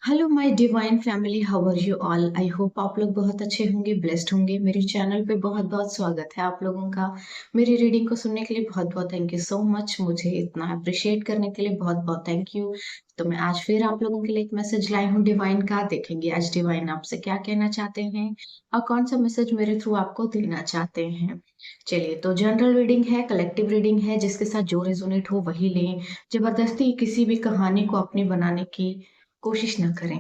Hello my divine family, how are you all. I hope आप लोग बहुत अच्छे होंगे, ब्लेस्ड होंगे। मेरे चैनल पे बहुत बहुत स्वागत है आप लोगों का। मेरी रीडिंग को सुनने के लिए बहुत बहुत थैंक यू सो मच। मुझे इतना अप्रिशिएट करने के लिए बहुत बहुत थैंक यू। तो मैं आज फिर आप लोगों के लिए एक मैसेज लाई हूँ डिवाइन का। देखेंगे आज डिवाइन आपसे क्या कहना चाहते हैं और कौन सा मैसेज मेरे थ्रू आपको देना चाहते हैं। चलिए, तो जनरल रीडिंग है, कलेक्टिव रीडिंग है, जिसके साथ जो रेजोनेट हो वही लें। जबरदस्ती किसी भी कहानी को अपनी बनाने की कोशिश ना करें,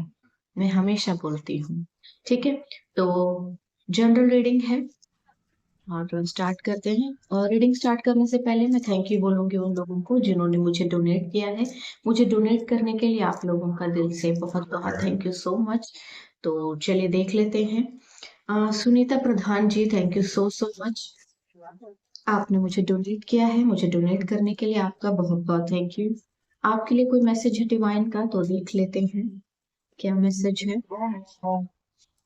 मैं हमेशा बोलती हूँ। ठीक है, तो जनरल रीडिंग है और स्टार्ट करते हैं। और रीडिंग स्टार्ट करने से पहले मैं थैंक यू बोलूंगी उन लोगों को जिन्होंने मुझे डोनेट किया है। मुझे डोनेट करने के लिए आप लोगों का दिल से बहुत बहुत थैंक यू सो मच। तो चलिए देख लेते हैं। Sunita Pradhan ji, thank you so so much. आपने मुझे डोनेट किया है, मुझे डोनेट करने के लिए आपका बहुत बहुत थैंक यू। आपके लिए कोई मैसेज है डिवाइन का, तो देख लेते हैं क्या मैसेज है।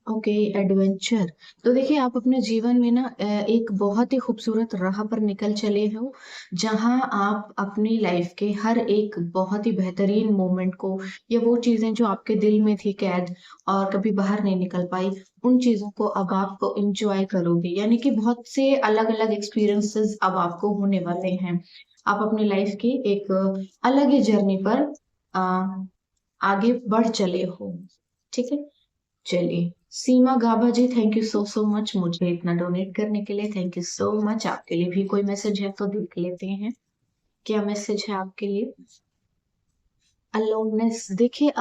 Okay, adventure. तो देखिए, आप अपने जीवन में ना एक बहुत ही खूबसूरत राह पर निकल चले हो, जहां आप अपनी लाइफ के हर एक बहुत ही बेहतरीन मोमेंट को, या वो चीजें जो आपके दिल में थी कैद और कभी बाहर नहीं निकल पाई, उन चीजों को अब आप इंजॉय करोगे। यानी कि बहुत से अलग अलग एक्सपीरियंसेस अब आपको होने वाले हैं। आप अपनी लाइफ की एक अलग ही जर्नी पर अ, आगे बढ़ चले हो। ठीक है, चलिए। Seema Gaba ji, thank you so so much मुझे इतना डोनेट करने के लिए। Thank you so much. आपके लिए भी कोई मैसेज है तो देख लेते हैं क्या मैसेज है आपके लिए। अलोननेस, देखिए,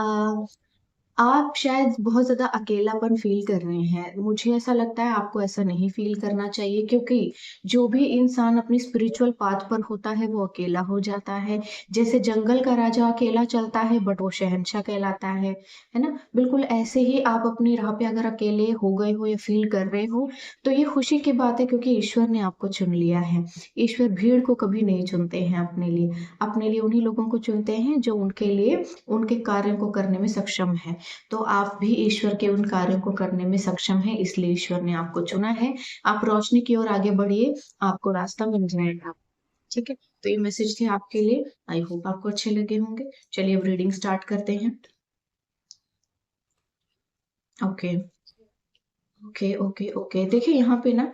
आप शायद बहुत ज्यादा अकेलापन फील कर रहे हैं। मुझे ऐसा लगता है आपको ऐसा नहीं फील करना चाहिए, क्योंकि जो भी इंसान अपनी स्पिरिचुअल पाथ पर होता है वो अकेला हो जाता है। जैसे जंगल का राजा अकेला चलता है बट वो शहंशाह कहलाता है ना। बिल्कुल ऐसे ही आप अपनी राह पे अगर अकेले हो गए हो या फील कर रहे हो, तो ये खुशी की बात है, क्योंकि ईश्वर ने आपको चुन लिया है। ईश्वर भीड़ को कभी नहीं चुनते हैं अपने लिए। अपने लिए उन्हीं लोगों को चुनते हैं जो उनके लिए उनके कार्यों को करने में सक्षम है। तो आप भी ईश्वर के उन कार्यों को करने में सक्षम है, इसलिए ईश्वर ने आपको चुना है। आप रोशनी की ओर आगे बढ़िए, आपको रास्ता मिल जाएगा। ठीक है, तो ये मैसेज थे आपके लिए। आई होप आपको अच्छे लगे होंगे। चलिए अब रीडिंग स्टार्ट करते हैं। ओके ओके ओके ओके, देखिए यहाँ पे ना,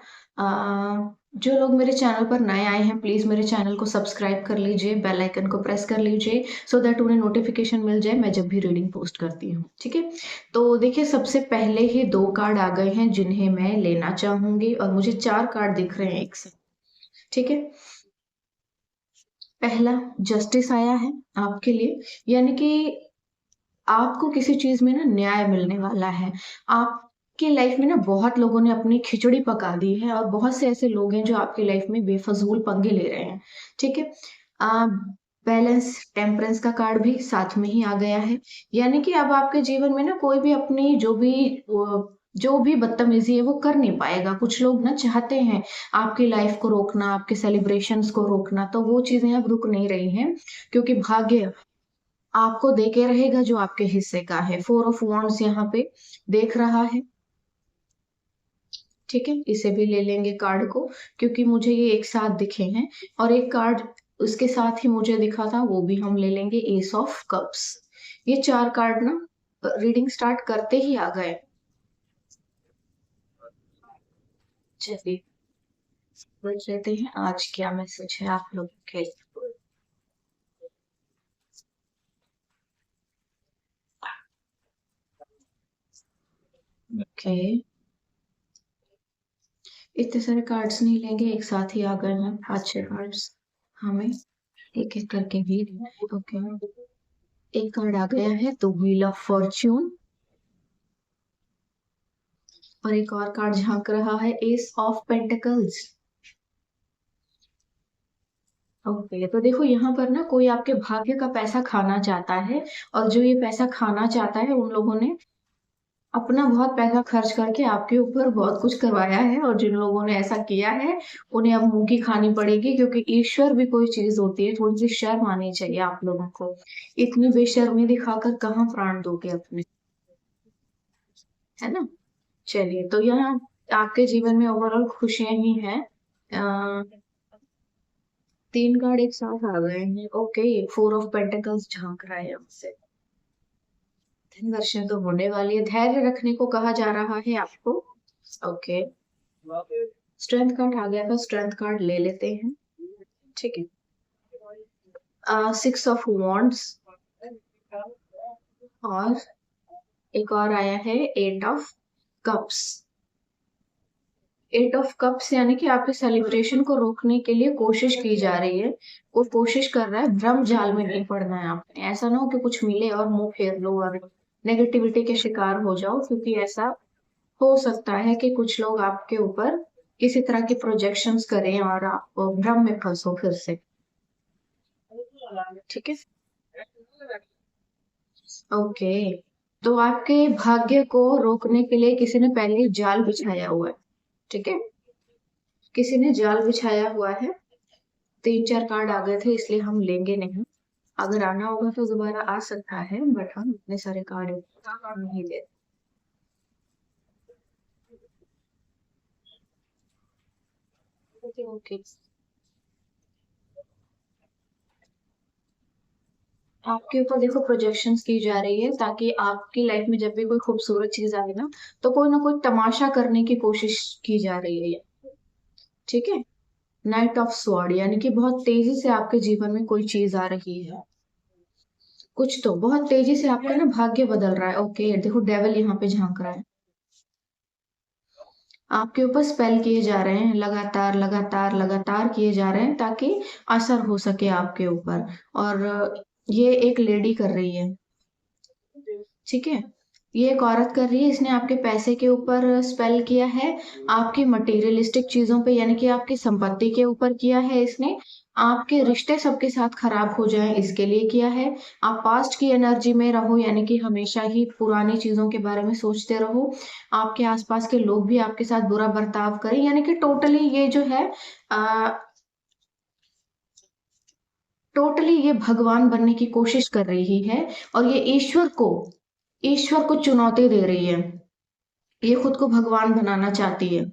जो लोग मेरे चैनल पर नए आए हैं, प्लीज मेरे चैनल को सब्सक्राइब कर लीजिए, बेल आइकन को प्रेस कर लीजिए, सो दैट उन्हें नोटिफिकेशन मिल जाए मैं जब भी रीडिंग पोस्ट करती हूँ। ठीक है, तो देखिए, सबसे पहले ही दो कार्ड आ गए हैं जिन्हें मैं लेना चाहूंगी, और मुझे चार कार्ड दिख रहे हैं एक साथ। ठीक है, पहला जस्टिस आया है आपके लिए। यानी कि आपको किसी चीज में ना न्याय मिलने वाला है। आपकी लाइफ में ना बहुत लोगों ने अपनी खिचड़ी पका दी है, और बहुत से ऐसे लोग हैं जो आपकी लाइफ में बेफजूल पंगे ले रहे हैं। ठीक है, बैलेंस, टेम्परेंस का कार्ड भी साथ में ही आ गया है। यानी कि अब आपके जीवन में ना कोई भी अपनी जो भी बदतमीजी है वो कर नहीं पाएगा। कुछ लोग ना चाहते हैं आपकी लाइफ को रोकना, आपके सेलिब्रेशंस को रोकना, तो वो चीजें अब रुक नहीं रही हैं, क्योंकि भाग्य आपको देके रहेगा जो आपके हिस्से का है। फोर ऑफ वॉन्ड्स यहाँ पे देख रहा है। ठीक है, इसे भी ले लेंगे कार्ड को, क्योंकि मुझे ये एक साथ दिखे हैं। और एक कार्ड उसके साथ ही मुझे दिखा था, वो भी हम ले लेंगे, एस ऑफ कप्स। ये चार कार्ड ना रीडिंग स्टार्ट करते ही आ गए। चलिए समझ लेते हैं आज क्या मैसेज है आप लोगों के। ओके, इतने सारे कार्ड्स नहीं लेंगे, एक साथ ही आ गए हैं पांच छह कार्ड्स। हमें एक एक करके भी। ओके, एक कार्ड आ गया है द व्हील ऑफ फॉर्च्यून, और एक और कार्ड झांक रहा है एस ऑफ पेंटिकल्स। ओके, तो देखो यहाँ पर ना कोई आपके भाग्य का पैसा खाना चाहता है, और जो ये पैसा खाना चाहता है उन लोगों ने अपना बहुत पैसा खर्च करके आपके ऊपर बहुत कुछ करवाया है, और जिन लोगों ने ऐसा किया है उन्हें अब मुंह की खानी पड़ेगी, क्योंकि ईश्वर भी कोई चीज होती है, थोड़ी सी शर्म आनी चाहिए आप लोगों को। इतनी बेशर्मी दिखाकर कहाँ प्राण दोगे अपने, है ना। चलिए, तो यहाँ आपके जीवन में ओवरऑल खुशियां ही हैं। तीन कार्ड एक साथ आ गए हैं। ओके, फोर ऑफ पेंटिकल्स झांक रहा है हमसे। धन वर्षा तो होने वाली है। धैर्य रखने को कहा जा रहा है आपको। ओके, स्ट्रेंथ कार्ड आ गया था, स्ट्रेंथ कार्ड ले लेते हैं। ठीक है, 6 ऑफ वॉन्ड्स और एक और आया है 8 ऑफ कप्स। 8 ऑफ कप्स यानी कि आपके सेलिब्रेशन को रोकने के लिए कोशिश की जा रही है। वो कोशिश कर रहा है, भ्रम जाल में नहीं पड़ना है आपने। ऐसा ना हो कि कुछ मिले और मुंह फेर लो और नेगेटिविटी के शिकार हो जाओ, क्योंकि ऐसा हो सकता है कि कुछ लोग आपके ऊपर किसी तरह की प्रोजेक्शंस करें और आप भ्रम में फंसो फिर से। ठीक है, ओके। तो आपके भाग्य को रोकने के लिए किसी ने पहले ही जाल बिछाया हुआ है। ठीक है, किसी ने जाल बिछाया हुआ है। 3-4 कार्ड आ गए थे इसलिए हम लेंगे नहीं। अगर आना होगा तो दोबारा आ सकता है, बट हम इतने सारे कार्ड नहीं लेते। ओके, आपके ऊपर देखो प्रोजेक्शंस की जा रही है, ताकि आपकी लाइफ में जब भी कोई खूबसूरत चीज आए ना कोई तमाशा करने की कोशिश की जा रही है। ठीक है, नाइट ऑफ स्वॉर्ड यानी कि बहुत तेजी से आपके जीवन में कोई चीज आ रही है। कुछ तो बहुत तेजी से आपका ना भाग्य बदल रहा है। ओके, देखो डेविल यहाँ पे झांक रहा है। आपके ऊपर स्पेल किए जा रहे हैं, लगातार लगातार लगातार किए जा रहे हैं, ताकि असर हो सके आपके ऊपर। और ये एक लेडी कर रही है। ठीक है, ये एक औरत कर रही है। इसने आपके पैसे के ऊपर स्पेल किया है, आपकी मटेरियलिस्टिक चीजों पे यानी कि आपकी संपत्ति के ऊपर किया है इसने। आपके रिश्ते सबके साथ खराब हो जाएं इसके लिए किया है। आप पास्ट की एनर्जी में रहो, यानी कि हमेशा ही पुरानी चीजों के बारे में सोचते रहो। आपके आसपास के लोग भी आपके साथ बुरा बर्ताव करें, यानी कि टोटली ये जो है टोटली ये भगवान बनने की कोशिश कर रही है। और ये ईश्वर को चुनौती दे रही है। ये खुद को भगवान बनाना चाहती है,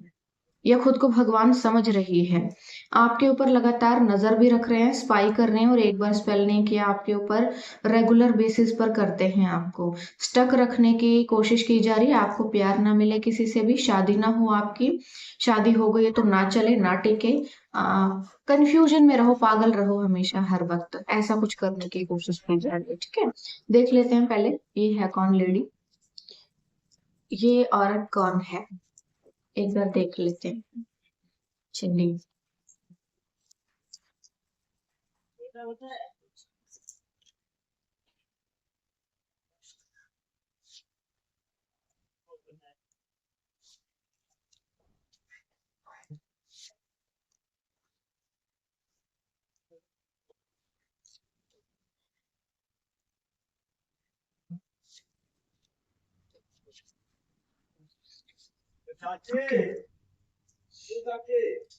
या खुद को भगवान समझ रही है। आपके ऊपर लगातार नजर भी रख रहे हैं, स्पाई कर रहे हैं, और एक बार स्पेल नहीं किया आपके ऊपर, रेगुलर बेसिस पर करते हैं। आपको स्टक रखने की कोशिश की जा रही है। आपको प्यार ना मिले किसी से भी, शादी ना हो आपकी, शादी हो गई है तो ना चले ना टिके, कंफ्यूजन में रहो, पागल रहो हमेशा हर वक्त, ऐसा कुछ करने की कोशिश की जा रही है। ठीक है, देख लेते हैं पहले ये है कौन लेडी, ये औरत कौन है, एक बार देख लेते हैं। चलिए,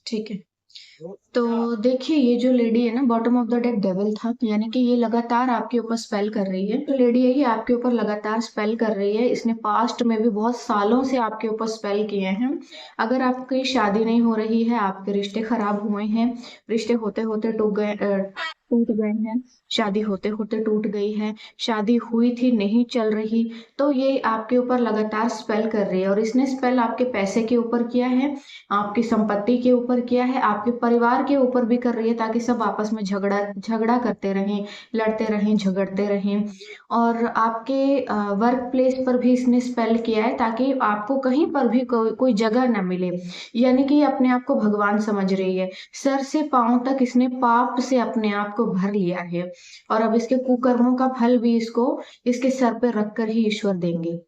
ठीक है। तो देखिए, ये जो लेडी है ना, bottom of the deck devil था, यानी कि ये लगातार आपके ऊपर स्पेल कर रही है। तो लेडी है, ये आपके ऊपर लगातार स्पेल कर रही है। इसने पास्ट में भी बहुत सालों से आपके ऊपर स्पेल किए हैं। अगर आपकी शादी नहीं हो रही है, आपके रिश्ते खराब हुए हैं, रिश्ते होते होते टूट गए हैं, शादी होते होते टूट गई है, शादी हुई थी नहीं चल रही, तो ये आपके ऊपर लगातार स्पेल कर रही है। और इसने स्पेल आपके पैसे के ऊपर किया है, आपकी संपत्ति के ऊपर किया है, आपके परिवार के ऊपर भी कर रही है, ताकि सब आपस में झगड़ा झगड़ा करते रहें, लड़ते रहें, झगड़ते रहें। और आपके वर्क प्लेस पर भी इसने स्पेल किया है, ताकि आपको कहीं पर भी कोई जगह ना मिले। यानी कि ये अपने आप को भगवान समझ रही है। सर से पांव तक इसने पाप से अपने आप को भर लिया है, और अब इसके कुकर्मों का फल भी इसको इसके सर पे रखकर ही ईश्वर देंगे।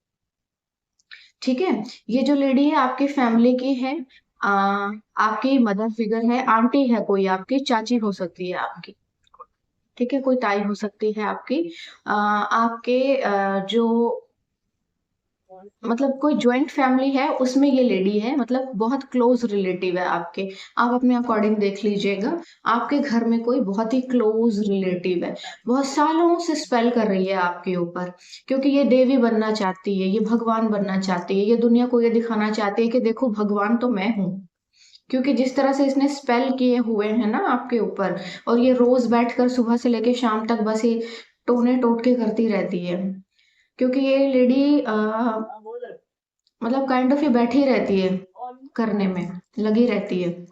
ठीक है, ये जो लेडी है आपकी फैमिली की है, आ, आपकी मदर फिगर है, आंटी है, कोई आपकी चाची हो सकती है आपकी। ठीक है, कोई ताई हो सकती है आपकी। आपके जो मतलब कोई ज्वाइंट फैमिली है उसमें ये लेडी है, मतलब बहुत क्लोज रिलेटिव है आपके। आप अपने अकॉर्डिंग देख लीजिएगा, आपके घर में कोई बहुत ही क्लोज रिलेटिव है, बहुत सालों से स्पेल कर रही है आपके ऊपर, क्योंकि ये देवी बनना चाहती है, ये भगवान बनना चाहती है, ये दुनिया को ये दिखाना चाहती है कि देखो भगवान तो मैं हूँ। क्योंकि जिस तरह से इसने स्पेल किए हुए हैं ना आपके ऊपर, और ये रोज बैठकर सुबह से लेकर शाम तक बस ये टोने टोटके करती रहती है। क्योंकि ये लेडी मतलब काइंड ऑफ ये बैठी रहती है, करने में लगी रहती है।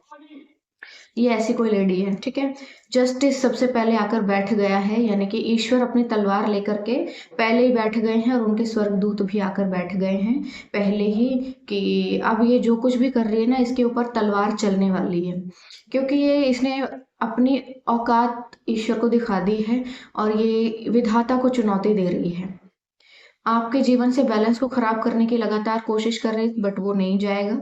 ये ऐसी कोई लेडी है, ठीक है। जस्टिस सबसे पहले आकर बैठ गया है, यानी कि ईश्वर अपनी तलवार लेकर के पहले ही बैठ गए हैं और उनके स्वर्गदूत भी आकर बैठ गए हैं पहले ही, कि अब ये जो कुछ भी कर रही है ना, इसके ऊपर तलवार चलने वाली है, क्योंकि ये इसने अपनी औकात ईश्वर को दिखा दी है और ये विधाता को चुनौती दे रही है। आपके जीवन से बैलेंस को खराब करने की लगातार कोशिश कर रहे बट वो नहीं जाएगा।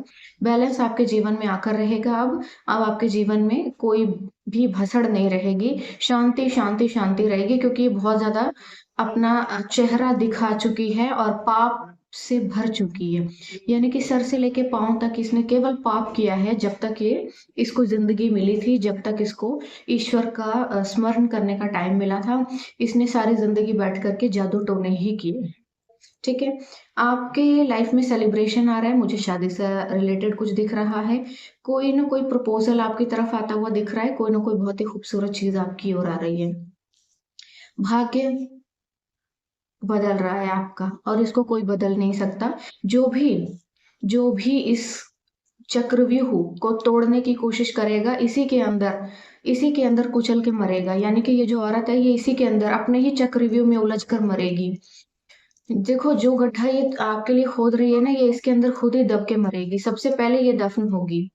बैलेंस आपके जीवन में आकर रहेगा अब आपके जीवन में कोई भी भसड़ नहीं रहेगी। शांति, शांति, शांति रहेगी, क्योंकि ये बहुत ज़्यादा अपना चेहरा दिखा चुकी है और पाप से भर चुकी है। यानी कि सर से लेके पाँव तक इसने केवल पाप किया है जब तक ये इसको ज़िंदगी मिली थी, जब तक इसको ईश्वर का स्मरण करने का टाइम मिला था। इसने सारी ज़िंदगी बैठ कर के जादू टोने ही किए। ठीक है। आपके लाइफ में सेलिब्रेशन आ रहा है, मुझे शादी से रिलेटेड कुछ दिख रहा है। कोई ना कोई प्रपोज़ल आपकी तरफ आता हुआ दिख रहा है, कोई ना कोई बहुत ही खूबसूरत चीज़ आपकी ओर आ रही है। भाग्य बदल रहा है आपका और इसको कोई बदल नहीं सकता। जो भी इस चक्रव्यूह को तोड़ने की कोशिश करेगा, इसी के अंदर कुचल के मरेगा। यानी कि ये जो औरत है, ये इसी के अंदर अपने ही चक्रव्यूह में उलझ कर मरेगी। देखो, जो गड्ढा ये आपके लिए खोद रही है ना, ये इसके अंदर खुद ही दब के मरेगी। सबसे पहले ये दफन होगी,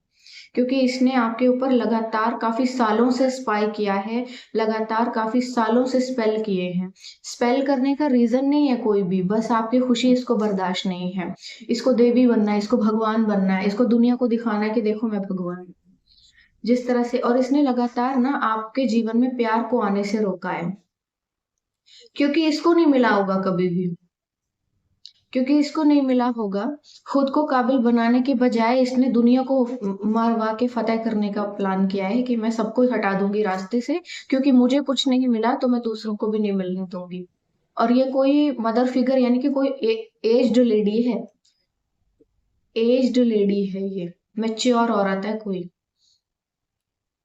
क्योंकि इसने आपके ऊपर लगातार काफ़ी सालों से स्पाई किया है, लगातार काफ़ी सालों से स्पेल किए हैं। स्पेल करने का रीज़न नहीं है कोई भी, बस आपकी खुशी इसको बर्दाश्त नहीं है। इसको देवी बनना है, इसको भगवान बनना है, इसको दुनिया को दिखाना है कि देखो मैं भगवान हूँ। जिस तरह से, और इसने लगातार ना आपके जीवन में प्यार को आने से रोका है, क्योंकि इसको नहीं मिला होगा कभी भी। क्योंकि इसको नहीं मिला होगा, खुद को काबिल बनाने के बजाय इसने दुनिया को मरवा के फतेह करने का प्लान किया है कि मैं सबको हटा दूंगी रास्ते से, क्योंकि मुझे कुछ नहीं मिला तो मैं दूसरों को भी नहीं मिलने दूंगी। और ये कोई मदर फिगर, यानी कि कोई एज्ड लेडी है, एज्ड लेडी है ये, मैच्योर औरत है कोई।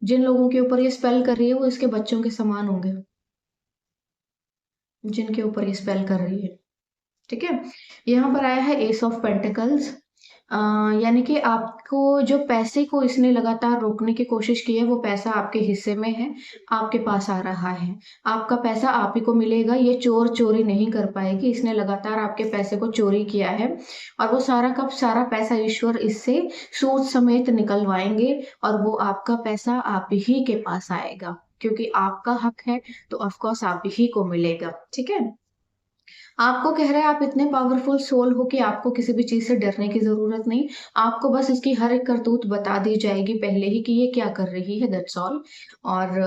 जिन लोगों के ऊपर ये स्पेल कर रही है वो इसके बच्चों के समान होंगे, जिनके ऊपर ये स्पेल कर रही है। ठीक है। यहाँ पर आया है एस ऑफ पेंटिकल्स, यानी कि आपको जो पैसे को इसने लगातार रोकने की कोशिश की है, वो पैसा आपके हिस्से में है, आपके पास आ रहा है। आपका पैसा आप ही को मिलेगा, ये चोर चोरी नहीं कर पाएगी। इसने लगातार आपके पैसे को चोरी किया है और वो सारा का सारा पैसा ईश्वर इससे सूद समेत निकलवाएंगे और वो आपका पैसा आप ही के पास आएगा, क्योंकि आपका हक है तो ऑफकोर्स आप ही को मिलेगा। ठीक है। आपको कह रहा है आप इतने पावरफुल सोल हो कि आपको किसी भी चीज़ से डरने की ज़रूरत नहीं। आपको बस इसकी हर एक करतूत बता दी जाएगी पहले ही कि ये क्या कर रही है, दैट्स ऑल। और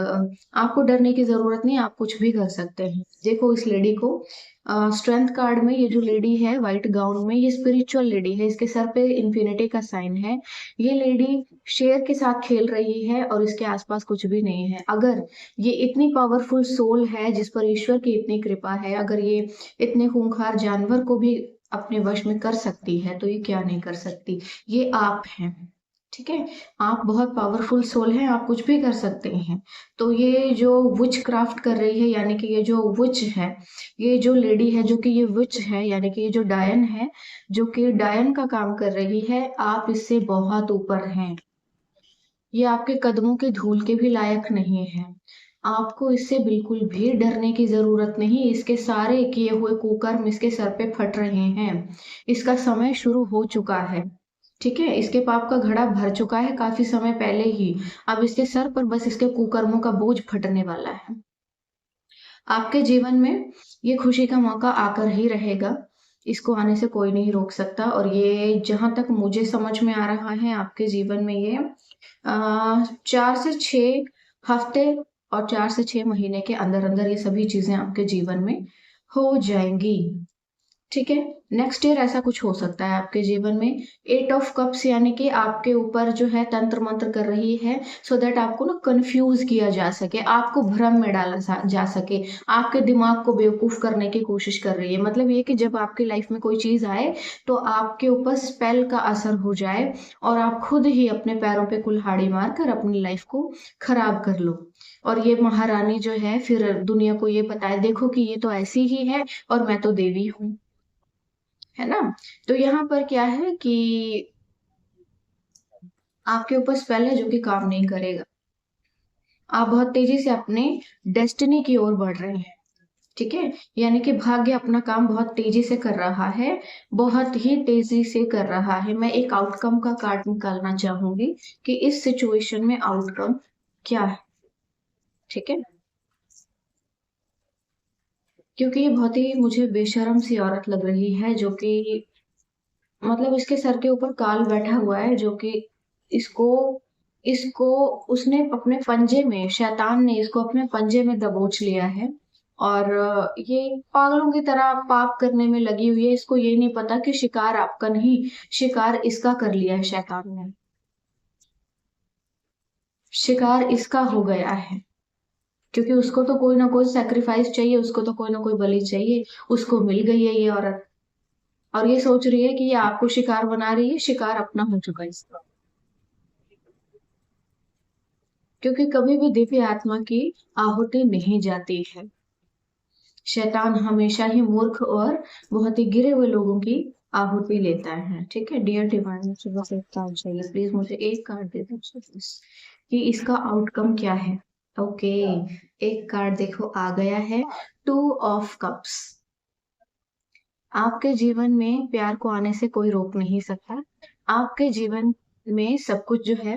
आपको डरने की ज़रूरत नहीं, आप कुछ भी कर सकते हैं। देखो इस लेडी को, स्ट्रेंथ कार्ड में ये जो लेडी है व्हाइट गाउन में, ये स्पिरिचुअल लेडी है, इसके सर पे इन्फिनिटी का साइन है। ये लेडी शेर के साथ खेल रही है और इसके आसपास कुछ भी नहीं है। अगर ये इतनी पावरफुल सोल है जिस पर ईश्वर की इतनी कृपा है, अगर ये इतने खूंखार जानवर को भी अपने वश में कर सकती है, तो ये क्या नहीं कर सकती। ये आप हैं। ठीक है। आप बहुत पावरफुल सोल हैं, आप कुछ भी कर सकते हैं। तो ये जो विच क्राफ्ट कर रही है, यानी कि ये जो विच है, ये जो लेडी है जो कि ये विच है, यानी कि ये जो डायन है, जो कि डायन का काम कर रही है, आप इससे बहुत ऊपर हैं। ये आपके कदमों की धूल के भी लायक नहीं है। आपको इससे बिल्कुल भी डरने की ज़रूरत नहीं। इसके सारे किए हुए कुकर्म इसके सर पे फट रहे हैं। इसका समय शुरू हो चुका है। ठीक है? इसके पाप का घड़ा भर चुका है काफ़ी समय पहले ही। अब इसके सर पर बस इसके कुकर्मों का बोझ फटने वाला है। आपके जीवन में ये खुशी का मौका आकर ही रहेगा। इसको आने से कोई नहीं रोक सकता और ये जहाँ तक मुझे समझ में आ रहा है, आपके जीवन में ये 4 से 6 हफ्ते और 4 से 6 महीने के अंदर-अंदर ये सभी चीज़ें आपके जीवन में हो जाएँगी। ठीक है। नेक्स्ट ईयर ऐसा कुछ हो सकता है आपके जीवन में। 8 ऑफ कप्स, यानी कि आपके ऊपर जो है तंत्र मंत्र कर रही है, सो दैट आपको ना कंफ्यूज किया जा सके, आपको भ्रम में डाला जा सके, आपके दिमाग को बेवकूफ करने की कोशिश कर रही है। मतलब ये कि जब आपकी लाइफ में कोई चीज आए तो आपके ऊपर स्पेल का असर हो जाए और आप खुद ही अपने पैरों पे कुल्हाड़ी मारकर अपनी लाइफ को खराब कर लो। और ये महारानी जो है फिर दुनिया को ये बताए, देखो कि ये तो ऐसी ही है और मैं तो देवी हूँ, है ना? तो यहाँ पर क्या है कि आपके ऊपर स्पेल है जो कि काम नहीं करेगा। आप बहुत तेजी से अपने डेस्टिनी की ओर बढ़ रहे हैं, ठीक है? यानी कि भाग्य अपना काम बहुत तेजी से कर रहा है, बहुत ही तेजी से कर रहा है। मैं एक आउटकम का कार्ड निकालना चाहूंगी कि इस सिचुएशन में आउटकम क्या है, ठीक है? क्योंकि ये बहुत ही मुझे बेशर्म सी औरत लग रही है, जो कि मतलब इसके सर के ऊपर काल बैठा हुआ है, जो कि इसको इसको उसने अपने पंजे में, शैतान ने इसको अपने पंजे में दबोच लिया है। और ये पागलों की तरह पाप करने में लगी हुई है। इसको ये नहीं पता कि शिकार आपका नहीं, शिकार इसका कर लिया है शैतान ने। शिकार इसका हो गया है, क्योंकि उसको तो कोई ना कोई सैक्रिफाइस चाहिए, उसको तो कोई ना कोई बलि चाहिए। उसको मिल गई है ये औरत, और ये सोच रही है कि ये आपको शिकार बना रही है। शिकार अपना हो चुका है इसका। क्योंकि कभी भी दिव्य आत्मा की आहुति नहीं जाती है। शैतान हमेशा ही मूर्ख और बहुत ही गिरे हुए लोगों की आहुति लेता है, ठीक है? डियर डिवाइन, मुझे बस एक कार्ड चाहिए, प्लीज मुझे एक कार्ड दे दो प्लीज, कि इसका आउटकम क्या है। ओके, एक कार्ड देखो आ गया है, 2 ऑफ कप्स। आपके जीवन में प्यार को आने से कोई रोक नहीं सकता। आपके जीवन में सब कुछ जो है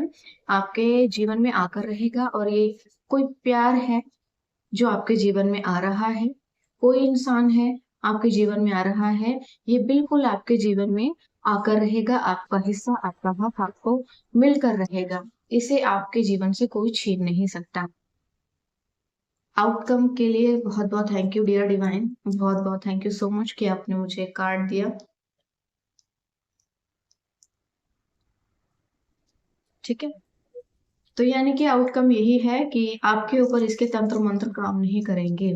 आपके जीवन में आकर रहेगा, और ये कोई प्यार है जो आपके जीवन में आ रहा है, कोई इंसान है आपके जीवन में आ रहा है, ये बिल्कुल आपके जीवन में आकर रहेगा। आपका हिस्सा, आपका हक आपको मिलकर रहेगा। इसे आपके जीवन से कोई छीन नहीं सकता। आउटकम के लिए बहुत बहुत थैंक यू डियर डिवाइन, बहुत बहुत थैंक यू सो मच कि आपने मुझे एक कार्ड दिया, ठीक है? तो यानी कि आउटकम यही है कि आपके ऊपर इसके तंत्र मंत्र काम नहीं करेंगे।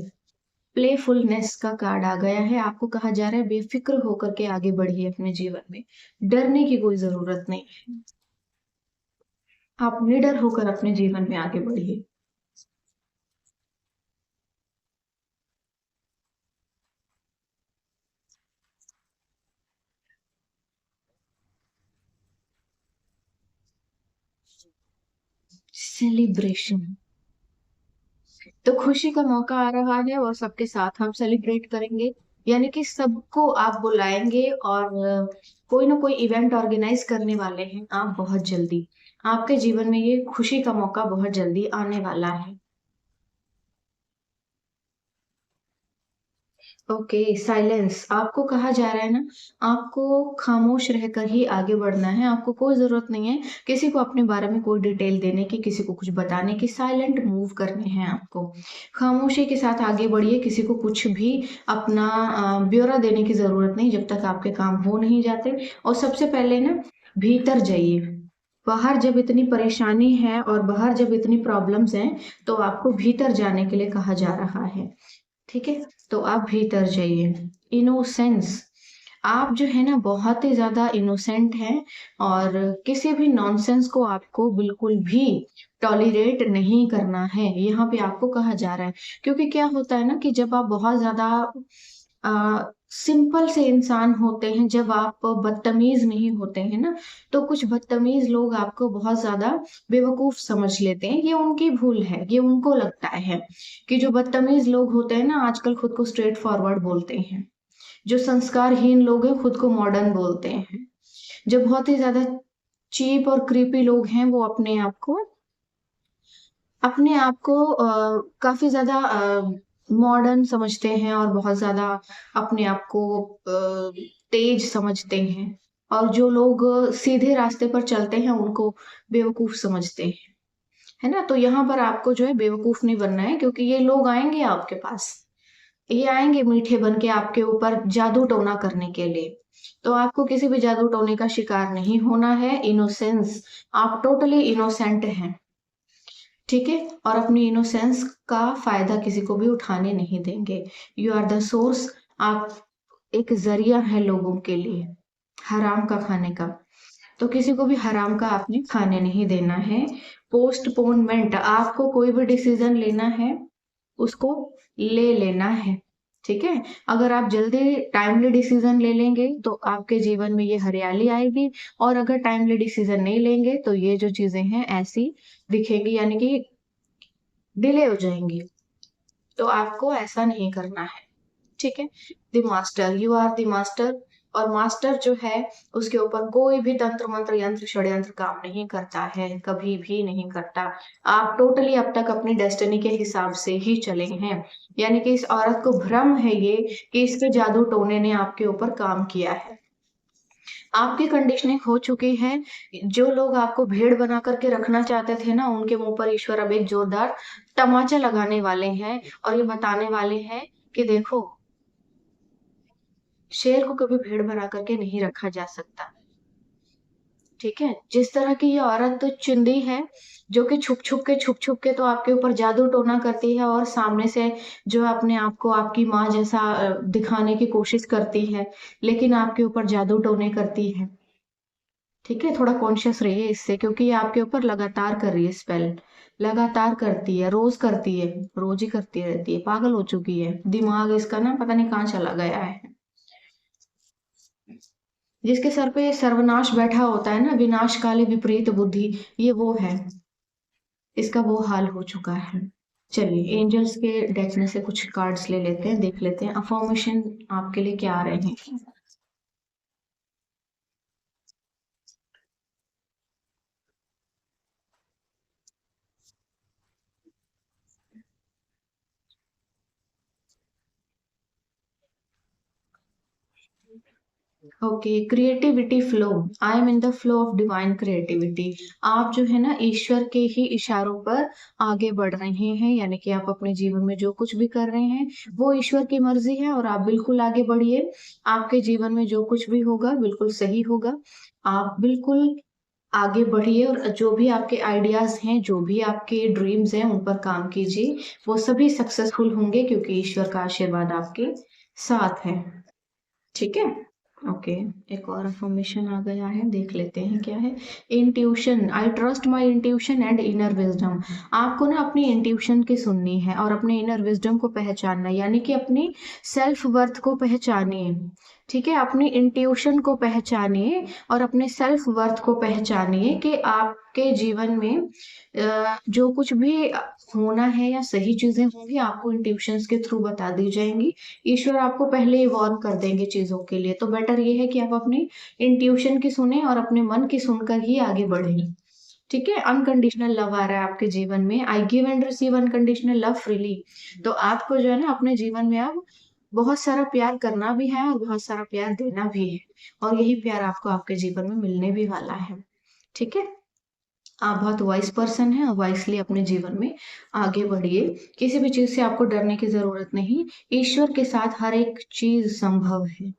प्लेफुलनेस का कार्ड आ गया है। आपको कहा जा रहा है बेफिक्र होकर के आगे बढ़िए अपने जीवन में, डरने की कोई जरूरत नहीं है। आप निडर होकर अपने जीवन में आगे बढ़िए। सेलिब्रेशन, तो खुशी का मौका आ रहा है और सबके साथ हम सेलिब्रेट करेंगे। यानी कि सबको आप बुलाएंगे, और कोई ना कोई इवेंट ऑर्गेनाइज करने वाले हैं आप बहुत जल्दी। आपके जीवन में ये खुशी का मौका बहुत जल्दी आने वाला है। Okay, silence. आपको कहा जा रहा है ना, आपको खामोश रहकर ही आगे बढ़ना है। आपको कोई जरूरत नहीं है किसी को अपने बारे में कोई डिटेल देने की, किसी को कुछ बताने की। साइलेंट मूव करने हैं आपको। खामोशी के साथ आगे बढ़िए, किसी को कुछ भी अपना ब्यौरा देने की जरूरत नहीं जब तक आपके काम हो नहीं जाते। और सबसे पहले ना भीतर जाइए। बाहर जब इतनी परेशानी है और बाहर जब इतनी प्रॉब्लम्स हैं, तो आपको भीतर जाने के लिए कहा जा रहा है, ठीक है? तो आप भीतर जाइए। इनोसेंस, आप जो है ना बहुत ही ज्यादा इनोसेंट हैं, और किसी भी नॉनसेंस को आपको बिल्कुल भी टॉलरेट नहीं करना है, यहाँ पे आपको कहा जा रहा है। क्योंकि क्या होता है ना कि जब आप बहुत ज्यादा सिंपल से इंसान होते हैं, जब आप बदतमीज नहीं होते हैं ना, तो कुछ बदतमीज लोग आपको बहुत ज्यादा बेवकूफ समझ लेते हैं। ये उनकी भूल है, ये उनको लगता है कि जो बदतमीज लोग होते हैं ना आजकल खुद को स्ट्रेट फॉरवर्ड बोलते हैं। जो संस्कारहीन लोग हैं खुद को मॉडर्न बोलते हैं। जो बहुत ही ज्यादा चीप और क्रीपी लोग हैं वो अपने आप को काफी ज्यादा मॉडर्न समझते हैं, और बहुत ज्यादा अपने आप को तेज समझते हैं। और जो लोग सीधे रास्ते पर चलते हैं उनको बेवकूफ समझते हैं, है ना? तो यहाँ पर आपको जो है बेवकूफ नहीं बनना है, क्योंकि ये लोग आएंगे आपके पास, ये आएंगे मीठे बन के आपके ऊपर जादू टोना करने के लिए। तो आपको किसी भी जादू टोने का शिकार नहीं होना है। इनोसेंस, आप टोटली इनोसेंट हैं, ठीक है? और अपनी इनोसेंस का फायदा किसी को भी उठाने नहीं देंगे। यू आर द सोर्स, आप एक जरिया है लोगों के लिए हराम का खाने का। तो किसी को भी हराम का आपने खाने नहीं देना है। पोस्टपोनमेंट, आपको कोई भी डिसीजन लेना है उसको ले लेना है, ठीक है। अगर आप जल्दी टाइमली डिसीजन ले लेंगे तो आपके जीवन में ये हरियाली आएगी, और अगर टाइमली डिसीजन नहीं लेंगे तो ये जो चीजें हैं ऐसी दिखेंगी, यानी कि डिले हो जाएंगी। तो आपको ऐसा नहीं करना है, ठीक है। The master, you are the master. और मास्टर जो है उसके ऊपर कोई भी तंत्र मंत्र यंत्र षड्यंत्र काम नहीं करता है, कभी भी नहीं करता। आप टोटली अब तक अपनी डेस्टिनी के हिसाब से ही चले हैं, यानी कि इस औरत को भ्रम है ये कि इसके जादू टोने ने आपके ऊपर काम किया है। आपकी कंडीशनिंग हो चुकी है। जो लोग आपको भेड़ बना करके रखना चाहते थे ना, उनके मुंह पर ईश्वर अब एक जोरदार तमाचा लगाने वाले हैं और ये बताने वाले हैं कि देखो, शेर को कभी भेड़ बना करके नहीं रखा जा सकता, ठीक है। जिस तरह की ये औरत तो चिंदी है, जो कि छुप छुप के तो आपके ऊपर जादू टोना करती है, और सामने से जो है अपने आप को आपकी माँ जैसा दिखाने की कोशिश करती है, लेकिन आपके ऊपर जादू टोने करती है, ठीक है। थोड़ा कॉन्शियस रहिए इससे, क्योंकि ये आपके ऊपर लगातार कर रही है स्पेल, लगातार करती है, रोज करती है, रोज ही करती रहती है, पागल हो चुकी है, दिमाग इसका ना पता नहीं कहाँ चला गया है। जिसके सर पे सर्वनाश बैठा होता है ना, विनाश काले विपरीत बुद्धि, ये वो है, इसका वो हाल हो चुका है। चलिए एंजल्स के डेक में से कुछ कार्ड्स ले लेते हैं, देख लेते हैं अफर्मेशन आपके लिए क्या आ रहे हैं। Okay, creativity flow, I am in the flow of divine creativity. आप जो है ना ईश्वर के ही इशारों पर आगे बढ़ रहे हैं, यानी कि आप अपने जीवन में जो कुछ भी कर रहे हैं वो ईश्वर की मर्जी है, और आप बिल्कुल आगे बढ़िए। आपके जीवन में जो कुछ भी होगा बिल्कुल सही होगा। आप बिल्कुल आगे बढ़िए, और जो भी आपके आइडियाज हैं, जो भी आपके ड्रीम्स हैं, उन पर काम कीजिए, वो सभी सक्सेसफुल होंगे, क्योंकि ईश्वर का आशीर्वाद आपके साथ है, ठीक है। ओके, एक और अफर्मेशन आ गया है, देख लेते हैं क्या है। Intuition, I trust my intuition and inner wisdom. आपको ना अपनी इंट्यूशन की सुननी है और अपने इनर विजडम को पहचानना है, यानी कि अपनी सेल्फ वर्थ को पहचानिए, ठीक है। अपनी इंट्यूशन को पहचानिए और अपने सेल्फ वर्थ को पहचानिए कि आपके जीवन में जो कुछ भी होना है या सही चीजें होंगी आपको इंट्यूशंस के थ्रू बता दी जाएंगी। ईश्वर आपको पहले ही वार्न कर देंगे चीजों के लिए, तो बेटर ये है कि आप अपनी इंट्यूशन की सुने और अपने मन की सुनकर ही आगे बढ़े, ठीक है। अनकंडीशनल लव आ रहा है आपके जीवन में, I give and receive unconditional love freely. तो आपको जो है ना अपने जीवन में अब बहुत सारा प्यार करना भी है और बहुत सारा प्यार देना भी है, और यही प्यार आपको आपके जीवन में मिलने भी वाला है, ठीक है। आप बहुत वाइस पर्सन हैं और वाइसली अपने जीवन में आगे बढ़िए। किसी भी चीज से आपको डरने की जरूरत नहीं, ईश्वर के साथ हर एक चीज संभव है।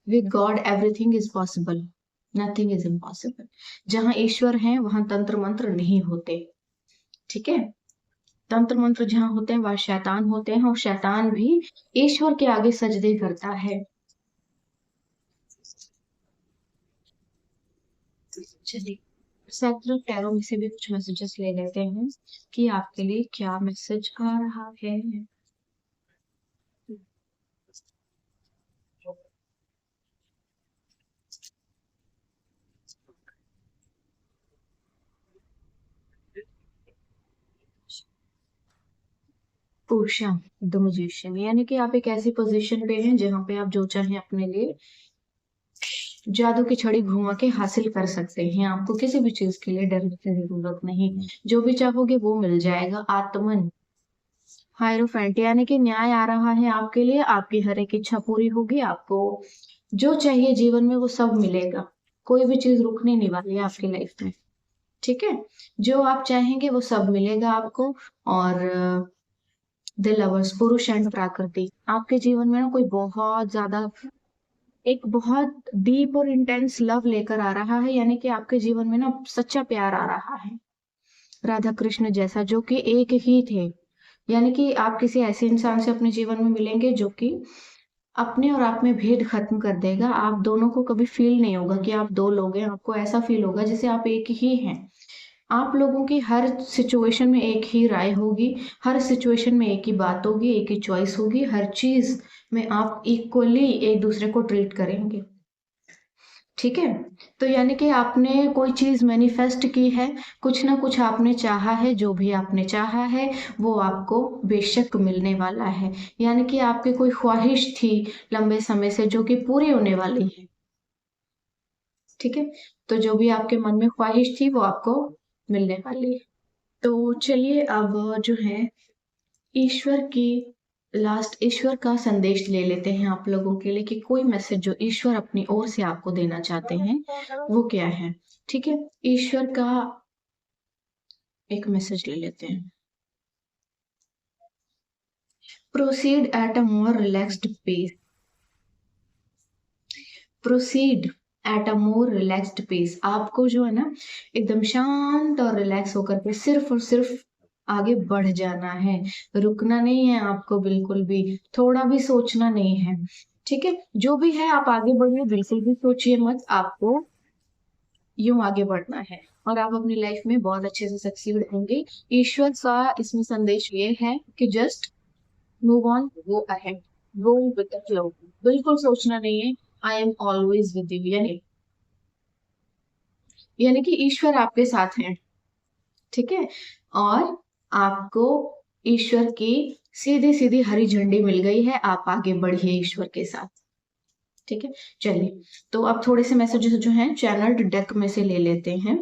With God everything is possible, nothing is impossible. जहां ईश्वर है वहां तंत्र मंत्र नहीं होते, ठीक है। तंत्र मंत्र जहां होते हैं वहां शैतान होते हैं, और शैतान भी ईश्वर के आगे सजदे करता है। चलिए सैक्रेड टैरो में से भी कुछ मैसेजेस ले लेते हैं कि आपके लिए क्या मैसेज आ रहा है। पोर्शन, द म्यूजिशियन, यानी कि आप एक ऐसी पोजीशन पे हैं जहां पे आप जो चाहें अपने लिए जादू की छड़ी घुमा के हासिल कर सकते हैं। आपको किसी भी चीज के लिए डरने की जरूरत नहीं, जो भी चाहोगे वो मिल जाएगा। आत्मन, हायरोफेंट, यानी कि न्याय आ रहा है आपके लिए, आपकी हर एक इच्छा पूरी होगी, आपको जो चाहिए जीवन में वो सब मिलेगा। कोई भी चीज रुकने नहीं वाली है आपकी लाइफ में, ठीक है। जो आप चाहेंगे वो सब मिलेगा आपको। और द लवर्स, पुरुष एंड प्रकृति, आपके जीवन में ना कोई बहुत ज्यादा एक बहुत डीप और इंटेंस लव लेकर आ रहा है, यानी कि आपके जीवन में ना सच्चा प्यार आ रहा है, राधा कृष्ण जैसा, जो कि एक ही थे। यानी कि आप किसी ऐसे इंसान से अपने जीवन में मिलेंगे जो कि अपने और आप में भेद खत्म कर देगा। आप दोनों को कभी फील नहीं होगा कि आप दो लोग हैं, आपको ऐसा फील होगा जैसे आप एक ही हैं। आप लोगों की हर सिचुएशन में एक ही राय होगी, हर सिचुएशन में एक ही बात होगी, एक ही चॉइस होगी, हर चीज में आप इक्वली एक दूसरे को ट्रीट करेंगे। ठीक है। तो यानी कि आपने कोई चीज मैनिफेस्ट की है, कुछ ना कुछ आपने चाहा है, जो भी आपने चाहा है वो आपको बेशक मिलने वाला है। यानी कि आपकी कोई ख्वाहिश थी लंबे समय से जो कि पूरी होने वाली है। ठीक है। तो जो भी आपके मन में ख्वाहिश थी वो आपको मिलने वाली है। तो चलिए अब जो है ईश्वर की ईश्वर का संदेश ले लेते हैं आप लोगों के लिए कि कोई मैसेज जो ईश्वर अपनी ओर से आपको देना चाहते हैं वो क्या है। ठीक है। ईश्वर का एक मैसेज ले लेते हैं। Proceed at a more relaxed pace. Proceed at a more relaxed pace. आपको जो है ना एकदम शांत और रिलैक्स होकर के सिर्फ और सिर्फ आगे बढ़ जाना है। रुकना नहीं है आपको, बिल्कुल भी थोड़ा भी सोचना नहीं है। ठीक है। जो भी है आप आगे बढ़िए, बिल्कुल भी सोचिए मत। आपको यूं आगे बढ़ना है और आप अपनी लाइफ में बहुत अच्छे से सक्सीड होंगे। ईश्वर का इसमें संदेश ये है कि just move on, go ahead, go with the flow. बिल्कुल सोचना नहीं है। I am always with you, यानी कि ईश्वर आपके साथ है। ठीक है। और आपको ईश्वर की सीधी सीधी हरी झंडी मिल गई है, आप आगे बढ़िए ईश्वर के साथ। ठीक है। चलिए, तो अब थोड़े से मैसेजेस जो हैं चैनल्ड डेक में से ले लेते हैं,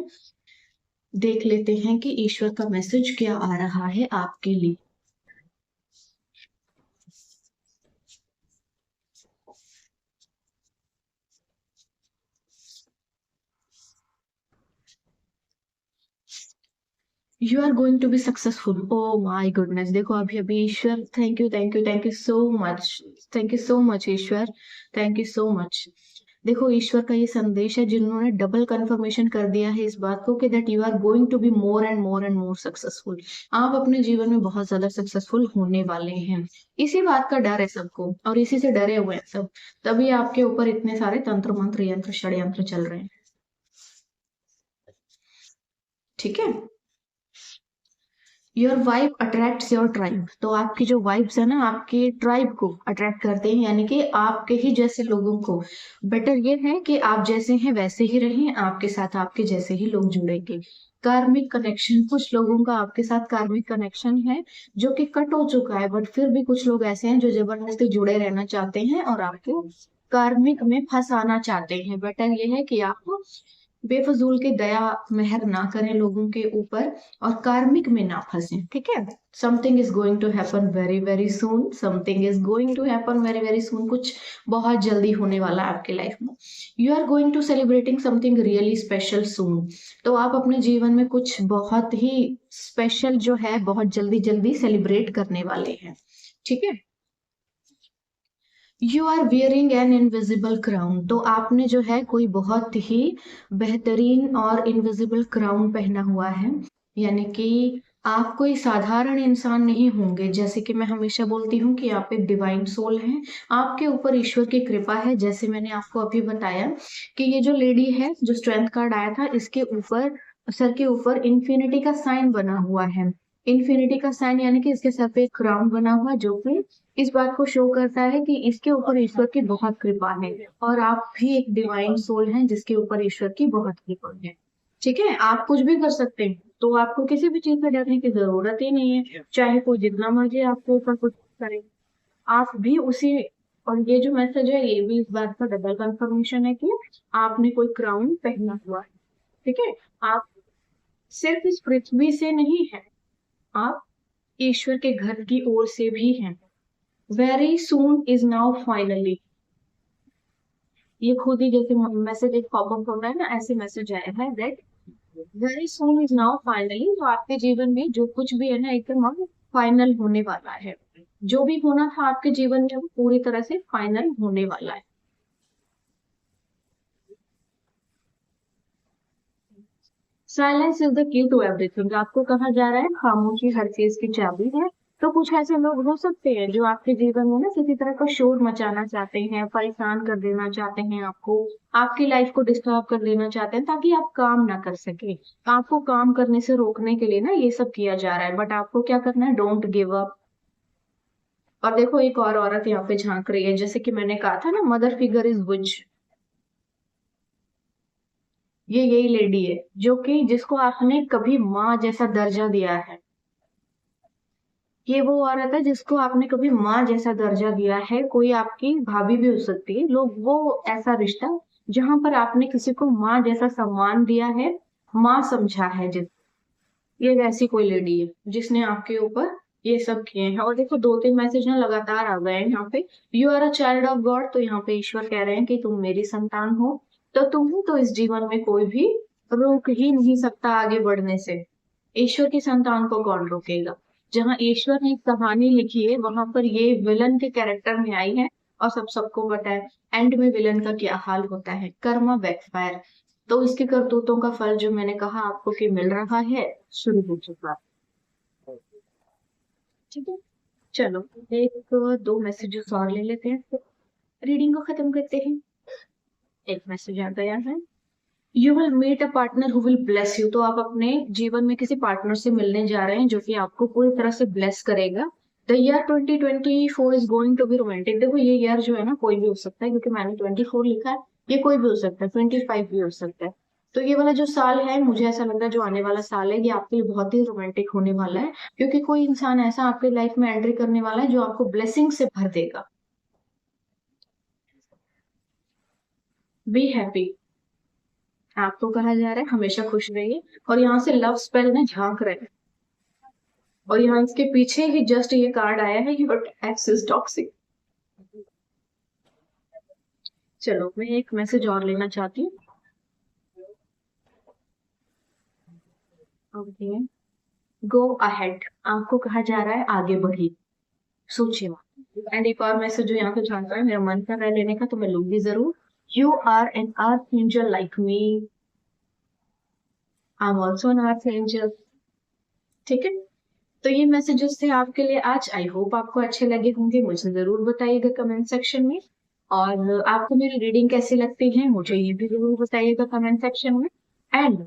देख लेते हैं कि ईश्वर का मैसेज क्या आ रहा है आपके लिए। You are going to be successful. Oh my goodness, देखो अभी अभी ईश्वर, thank you thank you thank you so much, thank you so much ईश्वर, थैंक यू सो मच। देखो ईश्वर का ये संदेश है जिन्होंने डबल कंफर्मेशन कर दिया है इस बात को कि that you are going to be more and more and more successful. आप अपने जीवन में बहुत ज्यादा सक्सेसफुल होने वाले हैं। इसी बात का डर है सबको और इसी से डरे हुए हैं सब, तभी आपके ऊपर इतने सारे तंत्र मंत्र यंत्र षड्यंत्र चल रहे हैं। ठीक है। Your vibe attracts your tribe. तो आपकी जो वाइब्स है ना आपके ट्राइब को अट्रैक्ट करते हैं, यानी कि आपके ही जैसे लोगों को। बेटर ये है कि आप जैसे हैं वैसे ही रहें, आपके साथ आपके जैसे ही लोग जुड़ेंगे। कार्मिक कनेक्शन, कुछ लोगों का आपके साथ कार्मिक कनेक्शन है जो कि कट हो चुका है, बट फिर भी कुछ लोग ऐसे हैं जो जबरदस्ती जुड़े रहना चाहते हैं और आपको कार्मिक में फंसाना चाहते हैं। बेटर ये है कि आप बेफजूल के दया मेहर ना करें लोगों के ऊपर और कार्मिक में ना फंसे। ठीक है। Something is going to happen very very soon, something is going to happen very very soon. कुछ बहुत जल्दी होने वाला है आपके लाइफ में। You are going to celebrating something really special soon. तो आप अपने जीवन में कुछ बहुत ही स्पेशल जो है बहुत जल्दी जल्दी सेलिब्रेट करने वाले हैं। ठीक है। You are wearing an invisible crown. तो आपने जो है कोई बहुत ही बेहतरीन और इनविजिबल क्राउन पहना हुआ है, यानी कि आप कोई साधारण इंसान नहीं होंगे। जैसे कि मैं हमेशा बोलती हूँ कि आप एक डिवाइन सोल हैं, आपके ऊपर ईश्वर की कृपा है। जैसे मैंने आपको अभी बताया कि ये जो लेडी है जो स्ट्रेंथ कार्ड आया था, इसके ऊपर सर के ऊपर इन्फिनिटी का साइन बना हुआ है। इन्फिनिटी का साइन यानी कि इसके सर पे एक क्राउन बना हुआ जो कि इस बात को शो करता है कि इसके ऊपर ईश्वर की बहुत कृपा है और आप भी एक डिवाइन सोल हैं जिसके ऊपर ईश्वर की बहुत कृपा है। ठीक है। आप कुछ भी कर सकते हैं, तो आपको किसी भी चीज से डरने की जरूरत ही नहीं है, चाहे कोई जितना मर्जी आपके ऊपर कुछ करे। आप भी उसी, और ये जो मैसेज है ये भी इस बात का डबल कंफर्मेशन है कि आपने कोई क्राउन पहना हुआ है। ठीक है। आप सिर्फ इस पृथ्वी से नहीं है, आप ईश्वर के घर की ओर से भी हैं। Very soon is now finally. ये खुद ही जैसे मैसेज एक पॉपअप होता है ना, ऐसे मैसेज आया है that very soon is now finally. तो आपके जीवन में जो कुछ भी है ना एकदम अब फाइनल होने वाला है। जो भी होना था आपके जीवन में वो पूरी तरह से फाइनल होने वाला है। Silence is the key to everything. आपको कहा जा रहा है खामोशी हर चीज की चाबी है। तो कुछ ऐसे लोग हो सकते हैं जो आपके जीवन में ना किसी तरह का शोर मचाना चाहते हैं, परेशान कर देना चाहते हैं आपको, आपकी लाइफ को डिस्टर्ब कर देना चाहते हैं ताकि आप काम ना कर सके। आपको काम करने से रोकने के लिए ना ये सब किया जा रहा है, बट आपको क्या करना है, डोंट गिव अप। और देखो एक और औरत यहाँ पे झांक रही है, जैसे कि मैंने कहा था ना, मदर फिगर इज विच, ये यही लेडी है जो कि जिसको आपने कभी माँ जैसा दर्जा दिया है। ये वो औरत है जिसको आपने कभी माँ जैसा दर्जा दिया है, कोई आपकी भाभी भी हो सकती है, लोग वो ऐसा रिश्ता जहां पर आपने किसी को माँ जैसा सम्मान दिया है, माँ समझा है जिस, ये वैसी कोई लेडी है जिसने आपके ऊपर ये सब किए हैं। और देखो दो तीन मैसेज ना लगातार आ गए हैं यहाँ पे, you are a child of God, तो यहाँ पे ईश्वर कह रहे हैं कि तुम मेरी संतान हो, तो तुम्हें तो इस जीवन में कोई भी रोक ही नहीं सकता आगे बढ़ने से। ईश्वर की संतान को कौन रोकेगा। जहां ईश्वर ने एक कहानी लिखी है वहां पर ये विलन के कैरेक्टर में आई है, और सबको पता है एंड में विलन का क्या हाल होता है, कर्मा बैकफायर। तो इसके करतूतों का फल जो मैंने कहा आपको कि मिल रहा है, शुरू हो चुका है। ठीक है, चलो एक दो मैसेजेस और ले लेते हैं, फिर रीडिंग को खत्म करते हैं। एक मैसेज आ गया है, you will meet a partner who will bless you, तो आप अपने जीवन में किसी पार्टनर से मिलने जा रहे हैं जो कि आपको पूरी तरह से ब्लेस करेगा। The year 2024 is going to be romantic. देखो ये ईयर जो है ना कोई भी हो सकता है, क्योंकि मैंने 24 लिखा है, ये कोई भी हो सकता है, 25 भी हो सकता है। तो ये वाला जो साल है, मुझे ऐसा लग रहा है जो आने वाला साल है ये आपके लिए बहुत ही रोमांटिक होने वाला है, क्योंकि कोई इंसान ऐसा आपके लाइफ में एंट्री करने वाला है जो आपको ब्लेसिंग से भर देगा। बी हैप्पी, आपको कहा जा रहा है हमेशा खुश रहिए। और यहाँ से लव स्पेल में झांक रहे हैं, और यहाँ इसके पीछे ही जस्ट ये कार्ड आया है, योर एक्स इज टॉक्सिक। चलो मैं एक मैसेज और लेना चाहती हूँ। ओके, गो अहेड, आपको कहा जा रहा है आगे बढ़िए, सोचिए मत। एंड एक और मैसेज जो यहाँ पे झांक रहा है, मेरा मन कर रहा है लेने का तो मैं लूंगी जरूर। You are an earth angel like me, I am also an earth angel. ठीक है, तो ये मैसेजेस थे आपके लिए आज, आई होप आपको अच्छे लगे होंगे, मुझे जरूर बताइएगा कमेंट सेक्शन में। और आपको मेरी रीडिंग कैसी लगती है मुझे ये भी जरूर बताइएगा कमेंट सेक्शन में। एंड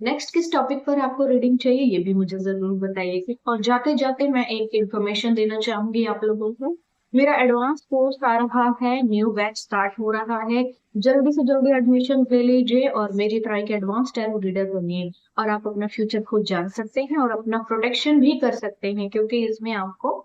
नेक्स्ट किस टॉपिक पर आपको रीडिंग चाहिए ये भी मुझे जरूर बताइएगा। और जाते जाते मैं एक इंफॉर्मेशन देना चाहूंगी आप लोगों को, मेरा एडवांस कोर्स आ रहा है, न्यू बैच स्टार्ट हो रहा है, जल्दी से जल्दी एडमिशन ले लीजिए और मेरी तरह के एडवांस टैरो रीडर बनिए, और आप अपना फ्यूचर खुद जान सकते हैं और अपना प्रोटेक्शन भी कर सकते हैं, क्योंकि इसमें आपको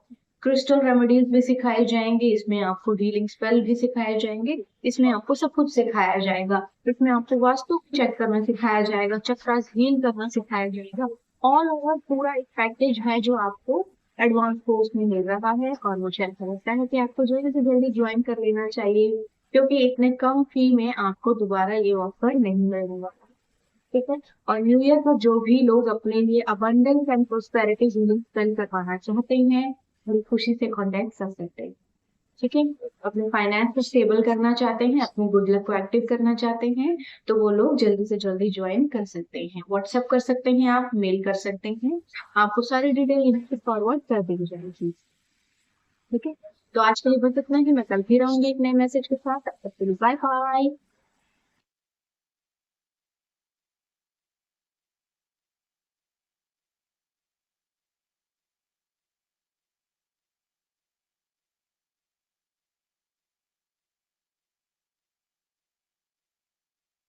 क्रिस्टल रेमेडीज भी सिखाई जाएंगी, इसमें आपको हीलिंग स्पेल भी सिखाए जाएंगे, इसमें आपको सब कुछ सिखाया जाएगा, इसमें आपको वास्तु चेक करना सिखाया जाएगा, चक्रास हील करना सिखाया जाएगा। ऑल ओवर पूरा एक पैकेज है जो आपको एडवांस कोर्स में मिल रहा है, और मुझे ऐसा लगता है कि आपको जल्दी से जल्दी ज्वाइन कर लेना चाहिए, क्योंकि इतने कम फी में आपको दोबारा ये ऑफर नहीं मिलेगा। ठीक है, और न्यू ईयर पर जो भी लोग अपने लिए abundance and prosperity healing spell करवाना चाहते हैं, बड़ी खुशी से कॉन्टेक्ट कर सकते हैं। ठीक है, अपने फाइनेंस को स्टेबल करना चाहते हैं, अपने गुड लक को एक्टिव करना चाहते हैं, तो वो लोग जल्दी से जल्दी ज्वाइन कर सकते हैं, व्हाट्सएप कर सकते हैं, आप मेल कर सकते हैं, आपको सारी डिटेल इनसे फॉरवर्ड कर दी जाएगी। ठीक है, तो आज के लिए बस इतना ही, मैं कल फिर आऊंगी एक नए मैसेज के साथ, बाय बाय।